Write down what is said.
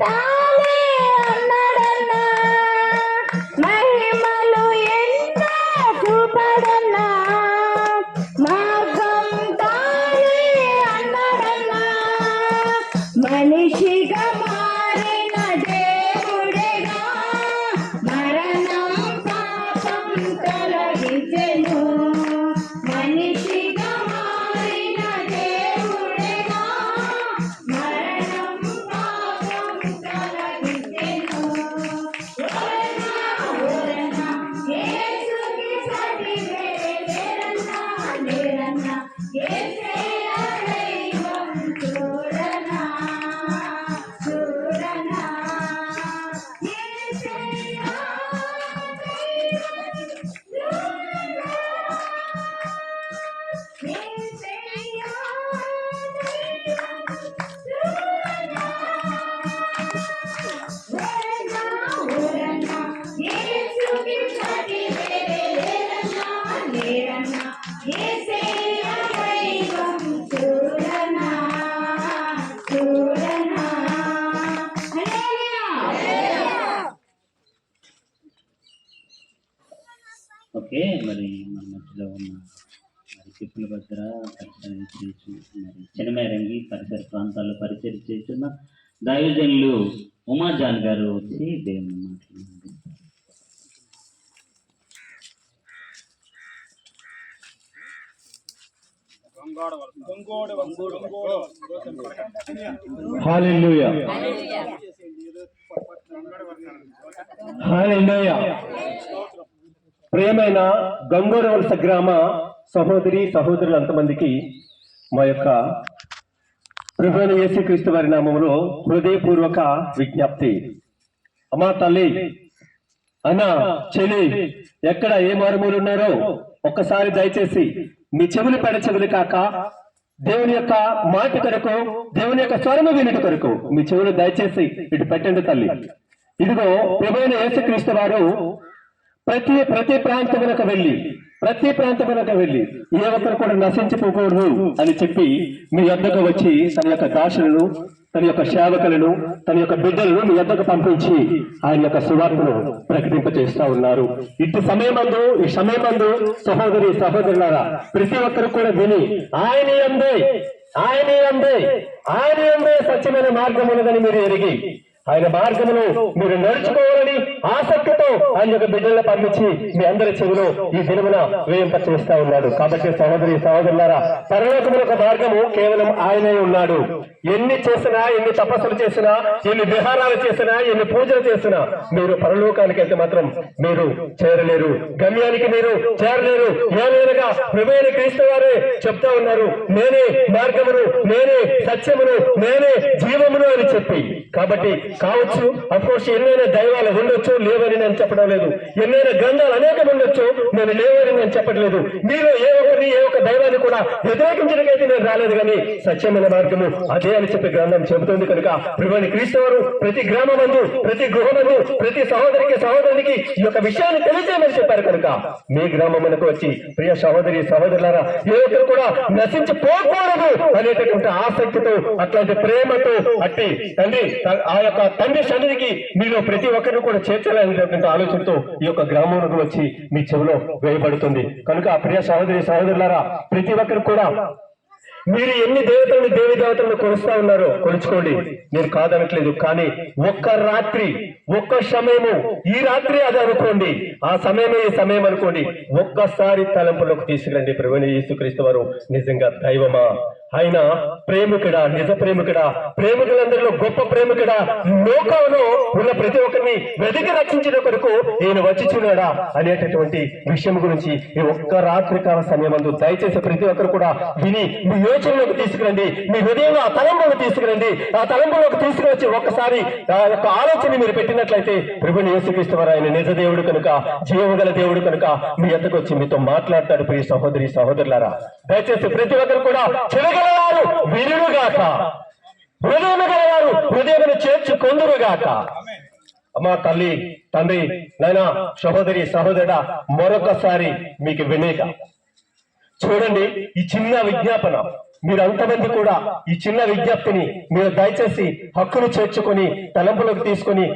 తానే అన్నాడన్నా, మహిమలు ఎన్నో చూపడన్నా, మార్గం తానే అన్నాడన్నా, మనిషిగా మారిన దేవుడేగా మరణం పాపం తొలగించెను. మనిషిగా మారిన దేవుడేగా మరణం పాపం తొలగించెను. ఓరన్నా యేసుకి సాటి వేరే లేరన్నా, లేరన్నా యేసయ్య దైవం చూడనా, చూడనా యేసయ్య ఓకే, మరి మన మధ్యలో ఉన్న మరి చెప్పుల భద్ర పరిచయం చేసి మరి చినమేరంగి పరిసర ప్రాంతాల్లో పరిచయం చేస్తున్న దైవజనులు ఉమాజాన్ గారు వచ్చి దేవుని మాట్లాడండి. హల్లెలూయా, హల్లెలూయా. ప్రియమైన గంగోడ వలస గ్రామ సహోదరి సహోదరులు అంతమందికి మా యొక్క ప్రభువైన యేసుక్రీస్తు వారి నామములో హృదయపూర్వక విజ్ఞప్తి. అమ్మా తల్లి, అన్న, చెల్లి, ఎక్కడ ఏ మారుమూలు ఉన్నారో ఒక్కసారి దయచేసి మీ చెవులు పెడ చెవులు కాక దేవుని యొక్క మాట కొరకు, దేవుని యొక్క స్వరము వినుట కొరకు మీ చెవులు దయచేసి ఇటు పెట్టండి తల్లి. ఇదిగో ప్రభువైన యేసుక్రీస్తు వారు ప్రతి ప్రాంతములకు వెళ్ళి ఏ ఒక్కరు కూడా నశించిపోకూడదు అని చెప్పి మీ వద్దకు వచ్చి తన యొక్క దాసులను, తన యొక్క సేవకులను, తన యొక్క బిడ్డలను మీ వద్దకు పంపించి ఆయన యొక్క సువార్తను ప్రకటింపచేస్తా ఉన్నారు. ఈ సమయమందు సహోదరి సహోదరులారా, ప్రతి ఒక్కరు కూడా విని ఆయన యందే సత్యమైన మార్గం ఉన్నదని మీరు ఎరిగి ఆయన మార్గమును మీరు నడుచుకోవాలని ఆసక్తితో ఆయన యొక్క బిడ్డలను పంపించి మీ అందరి చెవిలో ఈ దినమున వేయింప చేస్తా ఉన్నాడు. కాబట్టి సహోదరి సహోదరులారా, పరలోకమున ఒక మార్గము కేవలం ఆయనే ఉన్నాడు. ఎన్ని చేసినా, ఎన్ని తపస్సులు చేసినా, ఎన్ని విహారాలు చేసినా, ఎన్ని పూజలు చేసినా మీరు పరలోకానికి అయితే మాత్రం మీరు చేరలేరు, గమ్యానికి మీరు చేరలేరు. ఏమైనగా ప్రభువైన క్రీస్తు వారే చెప్తా ఉన్నారు, నేనే మార్గమును, నేనే సత్యమును, నేనే జీవమును అని చెప్పి. కాబట్టి కావచ్చు, అఫ్కోర్స్ ఎన్నైనా దైవాలు ఉండొచ్చు, లేవని నేను చెప్పడం లేదు. ఎన్నైనా గ్రంథాలు అనేకం ఉండొచ్చు, నేను లేవని నేను చెప్పట్లేదు. మీరు ఏ ఒక్క దైవాన్ని కూడా వ్యతిరేకించడానికైతే నేను రాలేదు, కానీ సత్యమైన మార్గము అదే అని చెప్పి గ్రంథం చెబుతుంది. కనుక ప్రభువైన క్రీస్తు వారు ప్రతి గ్రామమందు, ప్రతి గృహమందు, ప్రతి సహోదరునికి ఈ యొక్క విషయాన్ని తెలియజేయమని చెప్పారు. కనుక మీ గ్రామమునకు వచ్చి ప్రియ సహోదరి సహోదరులారా, ఏ ఒక్కరు కూడా నశించిపోకూడదు అనేటటువంటి ఆసక్తితో, అట్లాంటి ప్రేమతో, అట్టి ఆ యొక్క తండ్రి సన్నిధికి మీరు ప్రతి ఒక్కరిని కూడా చేర్చాలనేటువంటి ఆలోచనతో ఈ యొక్క గ్రామంలోకి వచ్చి మీ చెవిలో వేయబడుతుంది. కనుక ప్రియ సహోదరి సహోదరులారా, ప్రతి ఒక్కరు కూడా మీరు ఎన్ని దేవతలను, దేవి దేవతలను కొలుస్తా ఉన్నారో కొలుచుకోండి, నేను కాదనట్లేదు. కానీ ఒక్క రాత్రి, ఒక్క సమయము, ఈ రాత్రి అది అనుకోండి, ఆ సమయమే ఈ సమయం అనుకోండి, ఒక్కసారి తలంపులోకి తీసుకురండి. ప్రభువైన యేసుక్రీస్తు వారు నిజంగా దైవమా, ఆయన ప్రేమికుడా, నిజ ప్రేమికుడా, ప్రేమికులందరిలో గొప్ప ప్రేమికుడా, లోకంలో ఉన్న ప్రతి ఒక్కరిని వెతికి రక్షించిన కొరకు ఈయన వచ్చిచున్నాడా అనేటటువంటి విషయం గురించి ఈ ఒక్క రాత్రి కాల సమయమందు దయచేసి ప్రతి ఒక్కరు కూడా విని మీ యోచనలోకి తీసుకురండి, మీ హృదయంలో ఆ తలంపులోకి తీసుకురండి. ఆ తలంపులోకి తీసుకువచ్చి ఒక్కసారి ఆ యొక్క ఆలోచన మీరు పెట్టినట్లయితే ప్రభువైన యేసుక్రీస్తు వారు ఆయన నిజ దేవుడు కనుక, జీవగల దేవుడు కనుక మీ ఎద్దకు వచ్చి మీతో మాట్లాడతాడు. ప్రియ సహోదరి సహోదరులారా, దయచేసి ప్రతి ఒక్కరు కూడా చెరగలవారు వినుగాక, హృదయం గలవారు హృదయమును చేర్చుకొందురుగాక. అమ్మా తల్లి, తండ్రి, నాయనా, సహోదరి సహోదరుడా, మరొకసారి మీకు వినేక చూడండి, ఈ చిన్న విజ్ఞాపన మీరు అంతమంది కూడా ఈ చిన్న విజ్ఞప్తిని మీరు దయచేసి హక్కును చేర్చుకొని తలంపులోకి తీసుకొని